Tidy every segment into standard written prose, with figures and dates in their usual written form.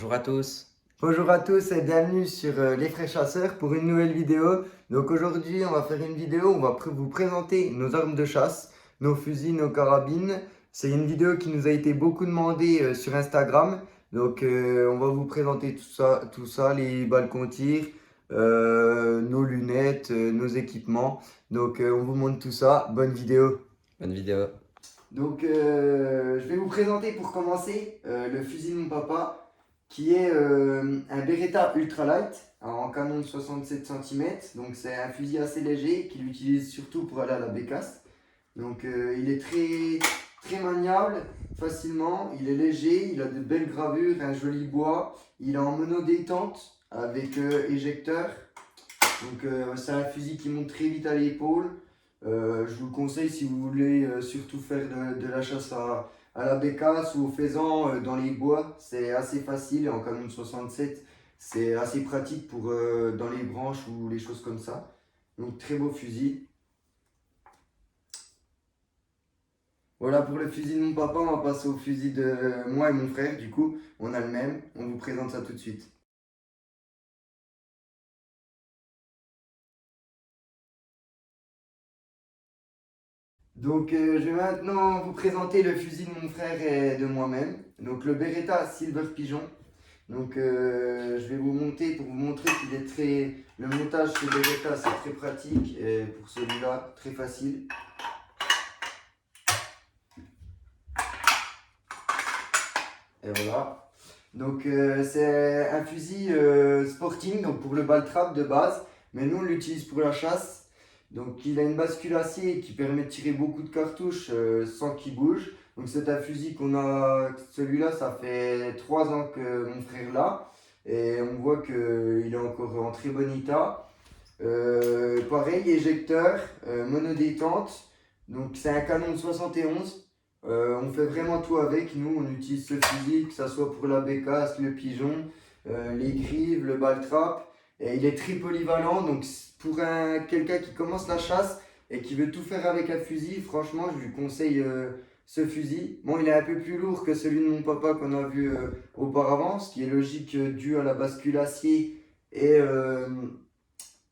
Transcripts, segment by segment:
Bonjour à tous. Bonjour à tous et bienvenue sur Les Frères Chasseurs pour une nouvelle vidéo. Donc aujourd'hui on va faire une vidéo où on va vous présenter nos armes de chasse, nos fusils, nos carabines. C'est une vidéo qui nous a été beaucoup demandée sur Instagram. Donc on va vous présenter tout ça, les balles qu'on tire, nos lunettes, nos équipements. Donc on vous montre tout ça. Bonne vidéo. Bonne vidéo. Donc je vais vous présenter pour commencer le fusil de mon papa qui est un Beretta Ultralight en canon de 67 cm. Donc c'est un fusil assez léger qu'il utilise surtout pour aller à la bécasse. Donc il est très maniable facilement, il est léger, il a de belles gravures, un joli bois. Il est en monodétente avec éjecteur. Donc c'est un fusil qui monte très vite à l'épaule. Je vous le conseille si vous voulez surtout faire de la chasse à la bécasse ou au faisan dans les bois. C'est assez facile en canon de 67. C'est assez pratique pour dans les branches ou les choses comme ça. Donc très beau fusil. Voilà pour le fusil de mon papa. On va passer au fusil de moi et mon frère. Du coup, on a le même. On vous présente ça tout de suite. Donc je vais maintenant vous présenter le fusil de mon frère et de moi-même. Donc le Beretta Silver Pigeon. Donc je vais vous monter pour vous montrer qu'il est très... Le montage chez Beretta c'est très pratique et pour celui-là très facile. Et voilà. Donc c'est un fusil sporting donc pour le ball trap de base. Mais nous on l'utilise pour la chasse. Donc il a une bascule acier qui permet de tirer beaucoup de cartouches sans qu'il bouge. Donc c'est un fusil qu'on a, celui-là ça fait 3 ans que mon frère l'a. Et on voit qu'il est encore en très bon état. Pareil, éjecteur, monodétente. Donc c'est un canon de 71. On fait vraiment tout avec. Nous on utilise ce fusil, que ce soit pour la bécasse, le pigeon, les grives, le ball trap. Et il est très polyvalent. Donc pour quelqu'un qui commence la chasse et qui veut tout faire avec un fusil, franchement je lui conseille ce fusil. Bon, il est un peu plus lourd que celui de mon papa qu'on a vu auparavant, ce qui est logique dû à la bascule acier et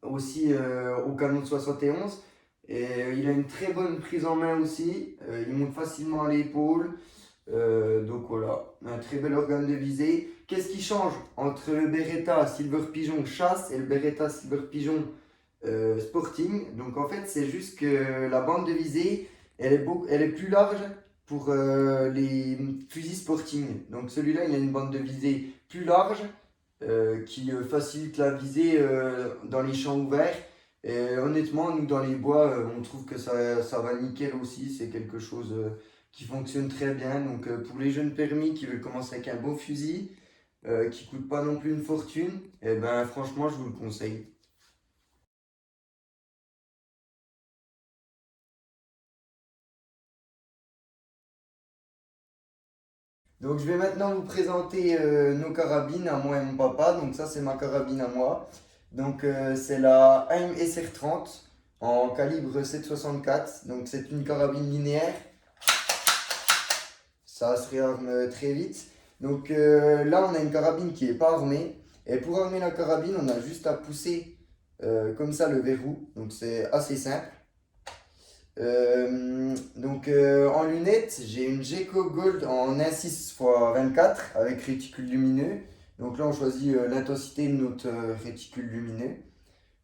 aussi au canon de 71. Et il a une très bonne prise en main aussi. Il monte facilement à l'épaule. Donc voilà, un très bel organe de visée. Qu'est-ce qui change entre le Beretta Silver Pigeon chasse et le Beretta Silver Pigeon sporting? Donc en fait, c'est juste que la bande de visée, elle est plus large pour les fusils sporting. Donc celui-là, il a une bande de visée plus large qui facilite la visée dans les champs ouverts. Et honnêtement, nous dans les bois, on trouve que ça va nickel aussi. C'est quelque chose qui fonctionne très bien. Donc pour les jeunes permis qui veulent commencer avec un beau fusil, qui coûte pas non plus une fortune, et ben franchement, je vous le conseille. Donc je vais maintenant vous présenter nos carabines à moi et mon papa. Donc ça c'est ma carabine à moi. Donc c'est la AIM SR30 en calibre 7,64. Donc c'est une carabine linéaire. Ça se réarme très vite. Donc là on a une carabine qui n'est pas armée. Et pour armer la carabine on a juste à pousser comme ça le verrou. Donc c'est assez simple. En lunettes, j'ai une Geco Gold en 1.6x24 avec réticule lumineux. Donc là, on choisit l'intensité de notre réticule lumineux.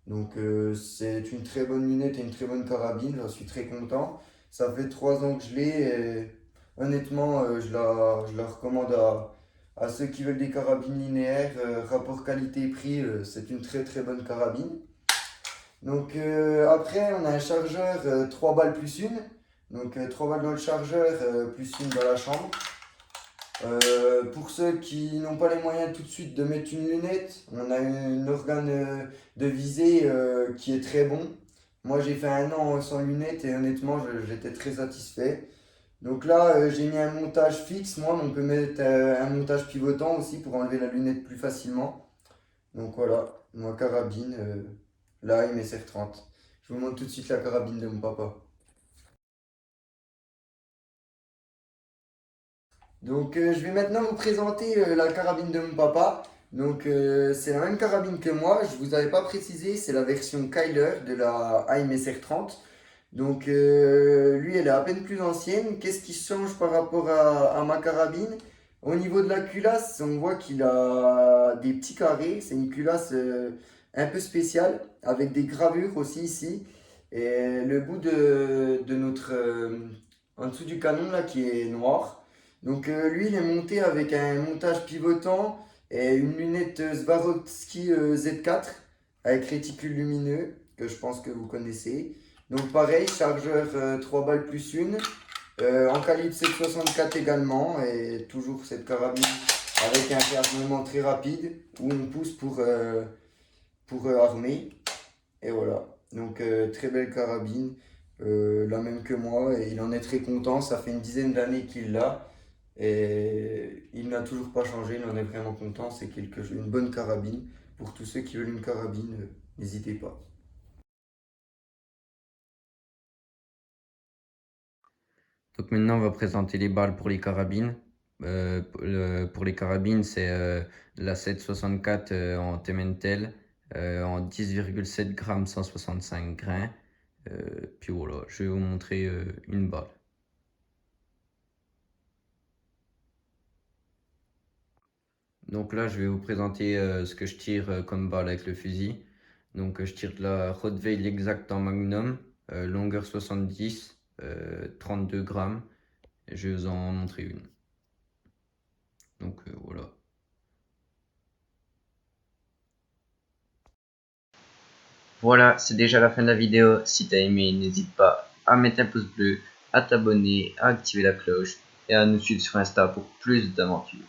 Donc c'est une très bonne lunette et une très bonne carabine, j'en suis très content. Ça fait 3 ans que je l'ai et honnêtement, je la recommande à ceux qui veulent des carabines linéaires. Rapport qualité-prix, c'est une très bonne carabine. Donc après, on a un chargeur 3 balles plus une. Donc 3 balles dans le chargeur plus une dans la chambre. Pour ceux qui n'ont pas les moyens tout de suite de mettre une lunette, on a un organe de visée qui est très bon. Moi j'ai fait 1 an sans lunette et honnêtement j'étais très satisfait. Donc là j'ai mis un montage fixe, moi mais on peut mettre un montage pivotant aussi pour enlever la lunette plus facilement. Donc voilà, ma carabine. Là, il met SR30. Je vous montre tout de suite la carabine de mon papa. Donc je vais maintenant vous présenter la carabine de mon papa. Donc c'est la même carabine que moi, je vous avais pas précisé, c'est la version Kyler de la AIM SR30. Donc lui elle est à peine plus ancienne. Qu'est-ce qui change par rapport à ma carabine? Au niveau de la culasse, on voit qu'il a des petits carrés. C'est une culasse un peu spéciale avec des gravures aussi ici. Et le bout de notre en dessous du canon là qui est noir. Donc lui, il est monté avec un montage pivotant et une lunette Swarovski Z4 avec réticule lumineux, que je pense que vous connaissez. Donc pareil, chargeur 3 balles plus une, en calibre 7,64 également, et toujours cette carabine avec un réarmement très rapide, où on pousse pour armer. Et voilà, donc très belle carabine, la même que moi, et il en est très content, ça fait une dizaine d'années qu'il l'a. Et il n'a toujours pas changé, il en est vraiment content, c'est une bonne carabine. Pour tous ceux qui veulent une carabine, n'hésitez pas. Donc maintenant, on va présenter les balles pour les carabines. Pour les carabines, c'est la 7,64 en Tementel en 10,7 grammes 165 grains. Puis voilà, je vais vous montrer une balle. Donc là, je vais vous présenter ce que je tire comme balle avec le fusil. Donc je tire de la Rottweil Exact en Magnum, longueur 70, 32 grammes. Et je vais vous en montrer une. Donc voilà. Voilà, c'est déjà la fin de la vidéo. Si t'as aimé, n'hésite pas à mettre un pouce bleu, à t'abonner, à activer la cloche et à nous suivre sur Insta pour plus d'aventures.